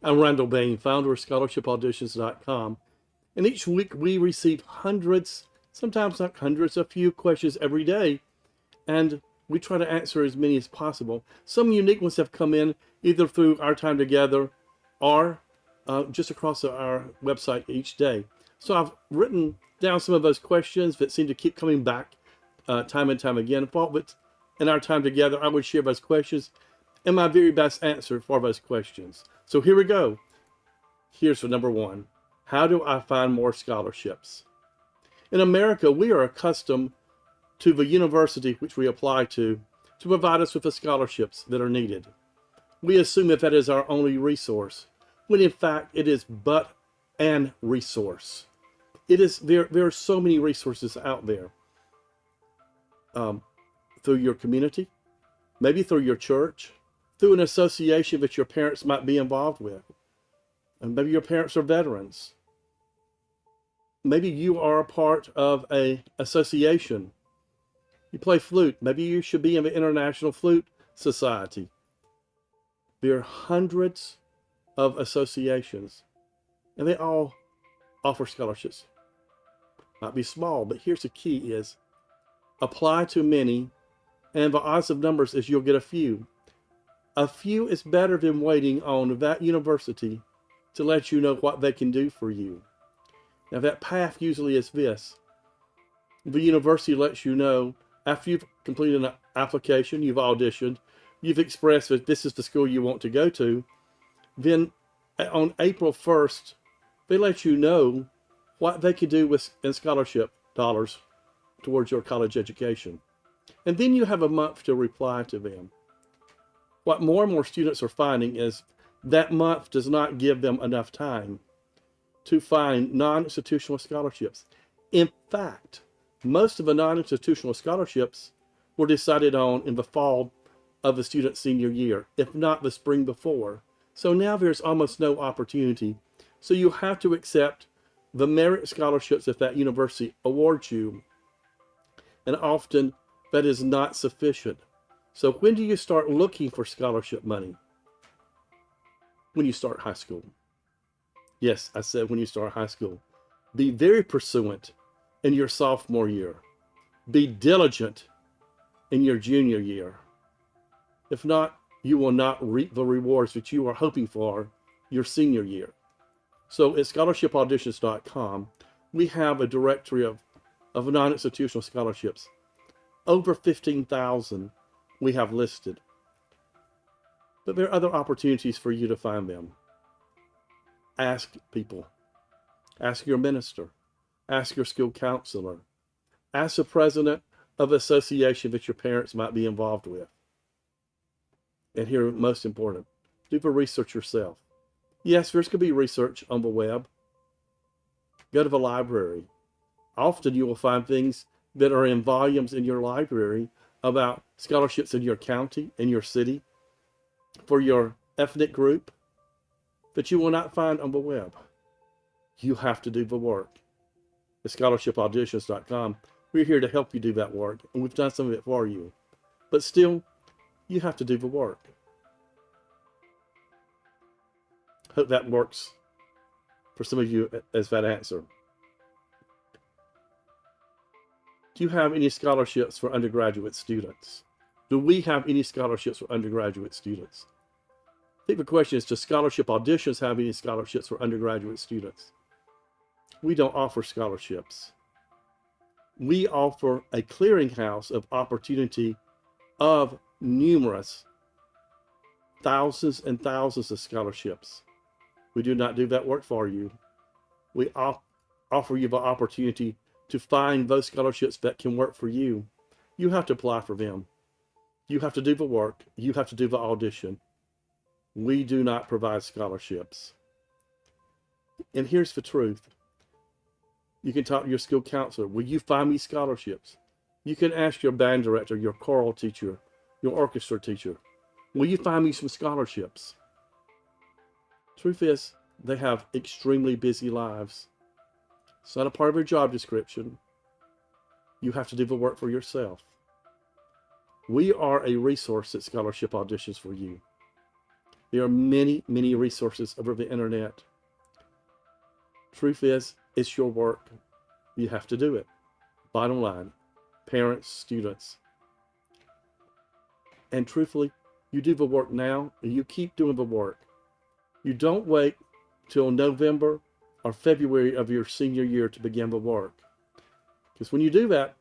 I'm Randall Bain, founder of scholarshipauditions.com. And each week we receive hundreds, sometimes not hundreds, a few questions every day. And we try to answer as many as possible. Some unique ones have come in either through our time together or just across our website each day. So I've written down some of those questions that seem to keep coming back time and time again. Thought that in our time together, I would share those questions and my very best answer for those questions. So here we go. Here's for number one. How do I find more scholarships? In America, we are accustomed to the university which we apply to provide us with the scholarships that are needed. We assume that is our only resource, when in fact it is but an resource. There are so many resources out there. Through your community, maybe through your church, through an association that your parents might be involved with. And maybe your parents are veterans. Maybe you are a part of an association. You play flute. Maybe you should be in the International Flute Society. There are hundreds of associations, and they all offer scholarships. Might be small, but here's the key is apply to many, and the odds of numbers is you'll get a few. A few is better than waiting on that university to let you know what they can do for you. Now that path usually is this. The university lets you know after you've completed an application, you've auditioned, you've expressed that this is the school you want to go to. Then on April 1st, they let you know what they can do in scholarship dollars towards your college education. And then you have a month to reply to them. What more and more students are finding is that month does not give them enough time to find non-institutional scholarships. In fact, most of the non-institutional scholarships were decided on in the fall of the student's senior year, if not the spring before. So now there's almost no opportunity. So you have to accept the merit scholarships that university awards you. And often that is not sufficient. So when do you start looking for scholarship money? When you start high school. Yes, I said when you start high school. Be very pursuant in your sophomore year. Be diligent in your junior year. If not, you will not reap the rewards that you are hoping for your senior year. So at scholarshipauditions.com, we have a directory of non-institutional scholarships. Over 15,000 we have listed. But there are other opportunities for you to find them. Ask people. Ask your minister. Ask your school counselor. Ask the president of an association that your parents might be involved with. And here, most important, do the research yourself. Yes, there's going to be research on the web. Go to the library. Often you will find things that are in volumes in your library about scholarships in your county, in your city, for your ethnic group, that you will not find on the web. You have to do the work. At scholarshipauditions.com, we're here to help you do that work, and we've done some of it for you. But still, you have to do the work. Hope that works for some of you as that answer. Do you have any scholarships for undergraduate students? Do we have any scholarships for undergraduate students? I think the question is, does Scholarship Auditions have any scholarships for undergraduate students? We don't offer scholarships. We offer a clearinghouse of opportunity of numerous thousands and thousands of scholarships. We do not do that work for you. We offer you the opportunity to find those scholarships that can work for you. You have to apply for them. You have to do the work. You have to do the audition. We do not provide scholarships. And here's the truth. You can talk to your school counselor. Will you find me scholarships? You can ask your band director, your choral teacher, your orchestra teacher. Will you find me some scholarships? Truth is, they have extremely busy lives. It's not a part of your job description. You have to do the work for yourself. We are a resource at Scholarship Auditions for you. There are many, many resources over the internet. Truth is, it's your work. You have to do it. Bottom line, parents, students. And truthfully, you do the work now and you keep doing the work. You don't wait till November or February of your senior year to begin the work. Because when you do that,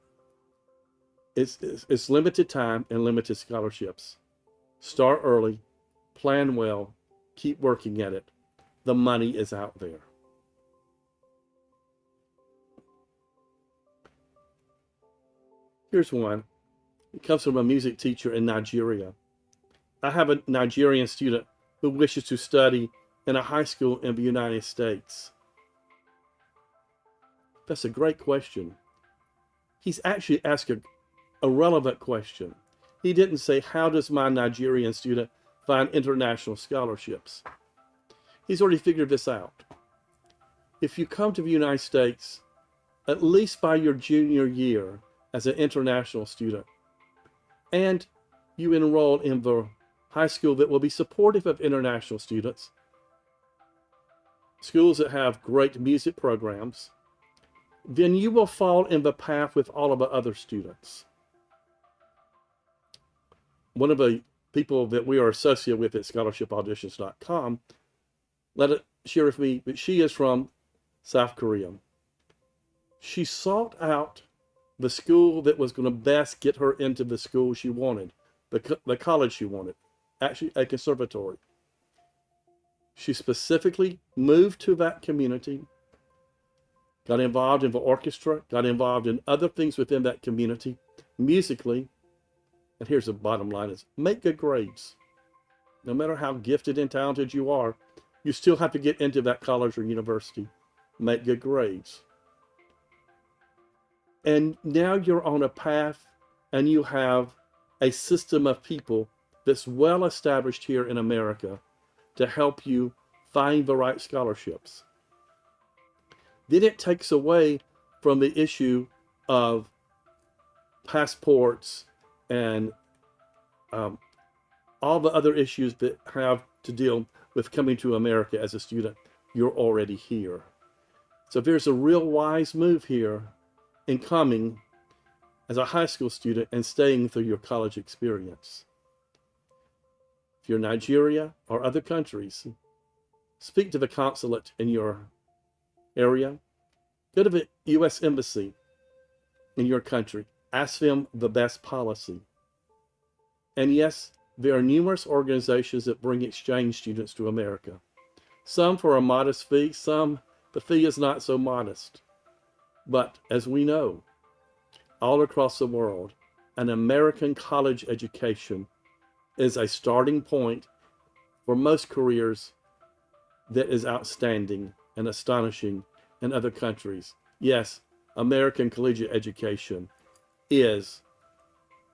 it's limited time and limited scholarships. Start early, plan well, keep working at it. The money is out there. Here's one. It comes from a music teacher in Nigeria. I have a Nigerian student who wishes to study in a high school in the United States. That's a great question. He's actually asked a relevant question. He didn't say, how does my Nigerian student find international scholarships? He's already figured this out. If you come to the United States, at least by your junior year as an international student, and you enroll in the high school that will be supportive of international students, schools that have great music programs, then you will fall in the path with all of the other students. One of the people that we are associated with at scholarshipauditions.com let it share with me that she is from South Korea. She sought out the school that was going to best get her into the school she wanted, the college she wanted, actually a conservatory. She specifically moved to that community, got involved in the orchestra, got involved in other things within that community, musically. And here's the bottom line is, make good grades. No matter how gifted and talented you are, you still have to get into that college or university. Make good grades. And now you're on a path and you have a system of people that's well established here in America to help you find the right scholarships. Then it takes away from the issue of passports and all the other issues that have to deal with coming to America as a student. You're already here. So there's a real wise move here in coming as a high school student and staying through your college experience. If you're Nigeria or other countries, speak to the consulate in your area. Go to the U.S. Embassy in your country. Ask them the best policy. And yes, there are numerous organizations that bring exchange students to America. Some for a modest fee, some the fee is not so modest. But as we know, all across the world, an American college education is a starting point for most careers that is outstanding and astonishing in other countries. Yes, American collegiate education is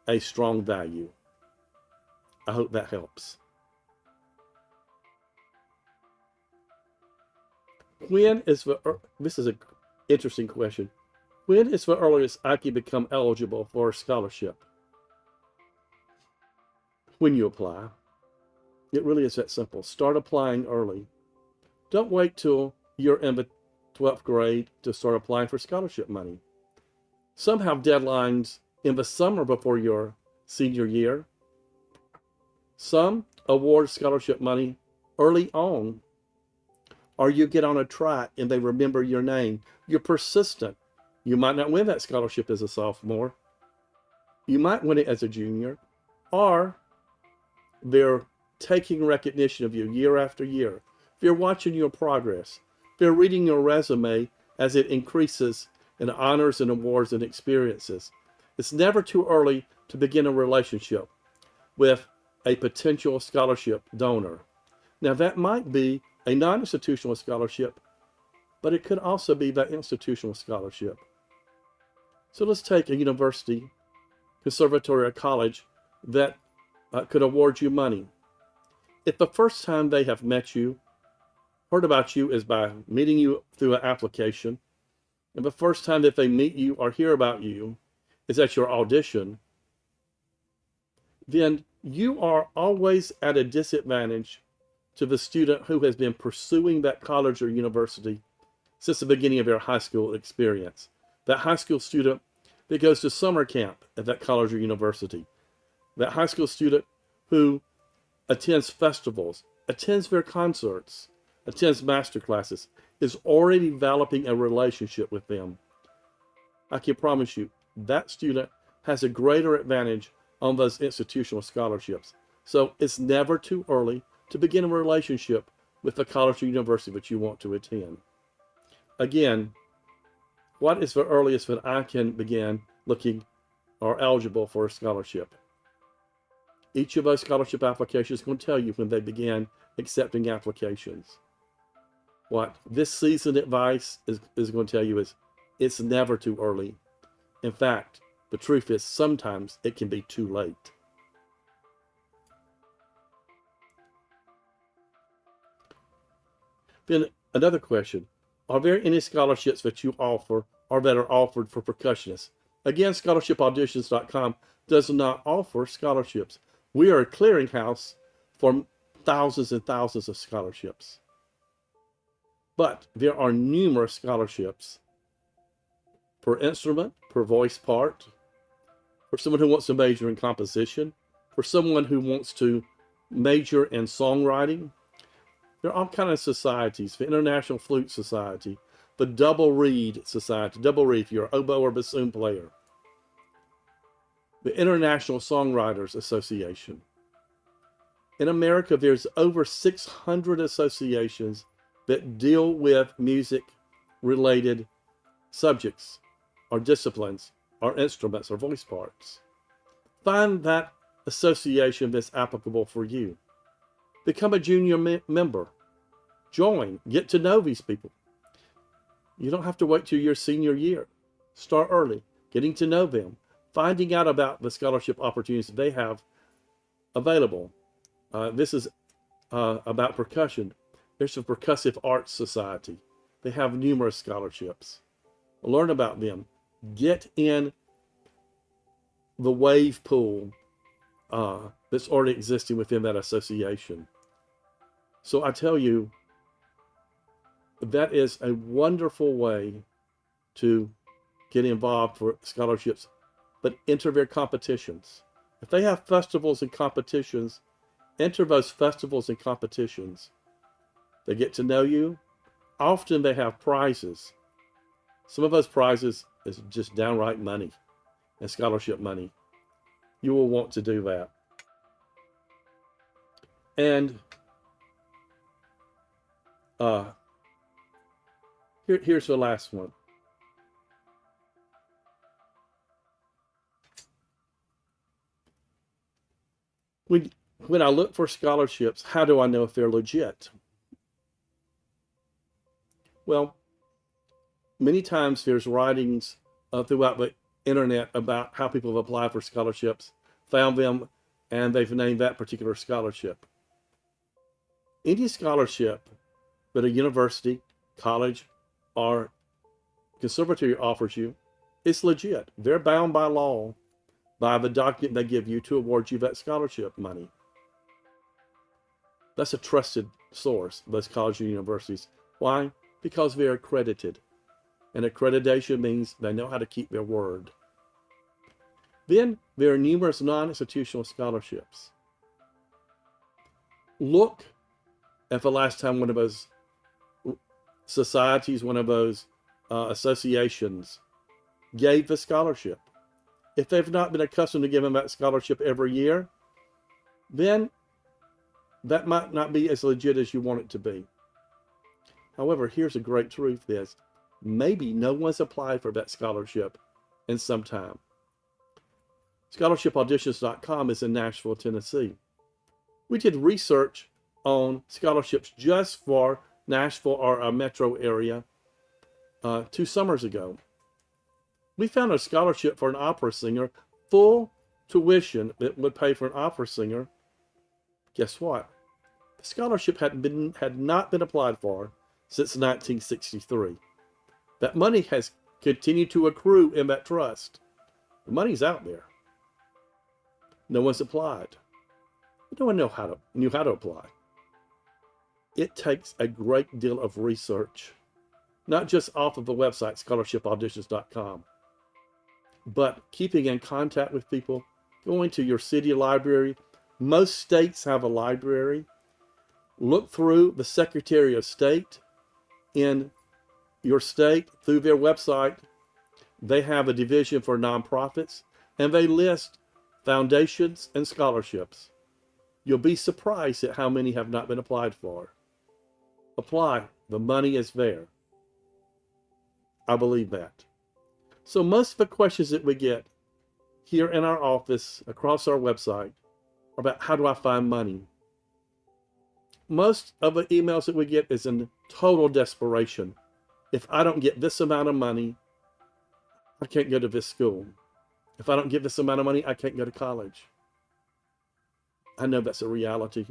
a strong value. I hope that helps. This is an interesting question. When is the earliest I can become eligible for a scholarship? When you apply. It really is that simple. Start applying early. Don't wait till you're in the 12th grade to start applying for scholarship money. Some have deadlines in the summer before your senior year. Some award scholarship money early on, or you get on a track and they remember your name. You're persistent. You might not win that scholarship as a sophomore. You might win it as a junior, or they're taking recognition of you year after year. They're watching your progress. They're reading your resume as it increases in honors and awards and experiences. It's never too early to begin a relationship with a potential scholarship donor. Now, that might be a non-institutional scholarship, but it could also be that institutional scholarship. So let's take a university, conservatory, or college that could award you money. If the first time they have met you, heard about you is by meeting you through an application, and the first time that they meet you or hear about you is at your audition, then you are always at a disadvantage to the student who has been pursuing that college or university since the beginning of their high school experience. That high school student that goes to summer camp at that college or university. That high school student who attends festivals, attends their concerts, attends master classes, is already developing a relationship with them. I can promise you that student has a greater advantage on those institutional scholarships. So it's never too early to begin a relationship with the college or university that you want to attend. Again, what is the earliest that I can begin looking or eligible for a scholarship? Each of those scholarship applications is going to tell you when they begin accepting applications. What this seasoned advice is going to tell you is it's never too early. In fact, the truth is sometimes it can be too late. Then another question, are there any scholarships that you offer or that are offered for percussionists? Again, scholarshipauditions.com does not offer scholarships. We are a clearinghouse for thousands and thousands of scholarships. But there are numerous scholarships per instrument, per voice part, for someone who wants to major in composition, for someone who wants to major in songwriting. There are all kinds of societies, the International Flute Society, the Double Reed Society, double reed if you're an oboe or bassoon player, the International Songwriters Association. In America, there's over 600 associations that deal with music-related subjects or disciplines or instruments or voice parts. Find that association that's applicable for you. Become a junior member. Join. Get to know these people. You don't have to wait till your senior year. Start early, getting to know them, finding out about the scholarship opportunities they have available. This is about percussion. There's a Percussive Arts Society. They have numerous scholarships. Learn about them. Get in the wave pool that's already existing within that association. So I tell you, that is a wonderful way to get involved for scholarships, but enter their competitions. If they have festivals and competitions, enter those festivals and competitions. They get to know you. Often they have prizes. Some of those prizes is just downright money and scholarship money. You will want to do that. And here's the last one. When I look for scholarships, how do I know if they're legit? Well, many times there's writings throughout the internet about how people have applied for scholarships, found them, and they've named that particular scholarship. Any scholarship that a university, college, or conservatory offers you is legit. They're bound by law by the document they give you to award you that scholarship money. That's a trusted source, those colleges and universities. Why? Because they're accredited. And accreditation means they know how to keep their word. Then there are numerous non-institutional scholarships. Look at the last time one of those societies, one of those associations gave the scholarship. If they've not been accustomed to giving that scholarship every year, then that might not be as legit as you want it to be. However, here's a great truth is, maybe no one's applied for that scholarship in some time. Scholarshipauditions.com is in Nashville, Tennessee. We did research on scholarships just for Nashville or a metro area 2 summers ago. We found a scholarship for an opera singer, full tuition that would pay for an opera singer. Guess what? The scholarship had not been applied for since 1963. That money has continued to accrue in that trust. The money's out there. No one's applied. No one knew how to apply. It takes a great deal of research, not just off of the website, scholarshipauditions.com, but keeping in contact with people, going to your city library. Most states have a library. Look through the Secretary of State in your state through their website. They have a division for nonprofits, and they list foundations and scholarships. You'll be surprised at how many have not been applied for. Apply. The money is there. I believe that. So most of the questions that we get here in our office, across our website, are about how do I find money? Most of the emails that we get is in total desperation. If I don't get this amount of money, I can't go to this school. If I don't get this amount of money, I can't go to college. I know that's a reality.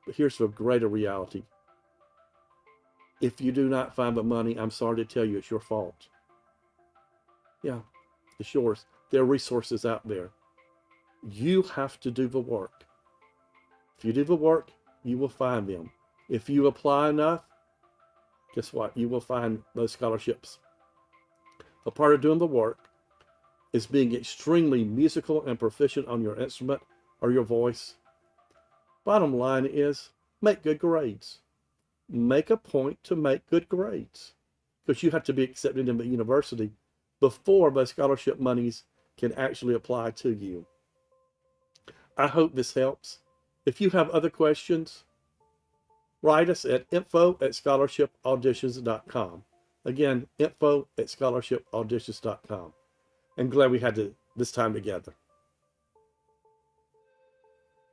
But here's the greater reality. If you do not find the money, I'm sorry to tell you, it's your fault. Yeah, it's yours. There are resources out there. You have to do the work. If you do the work, you will find them. If you apply enough, guess what? You will find those scholarships. A part of doing the work is being extremely musical and proficient on your instrument or your voice. Bottom line is, make good grades. Make a point to make good grades, because you have to be accepted in the university before those scholarship monies can actually apply to you. I hope this helps. If you have other questions, write us at info@scholarshipauditions.com. Again, info@scholarshipauditions.com. I'm glad we had this time together.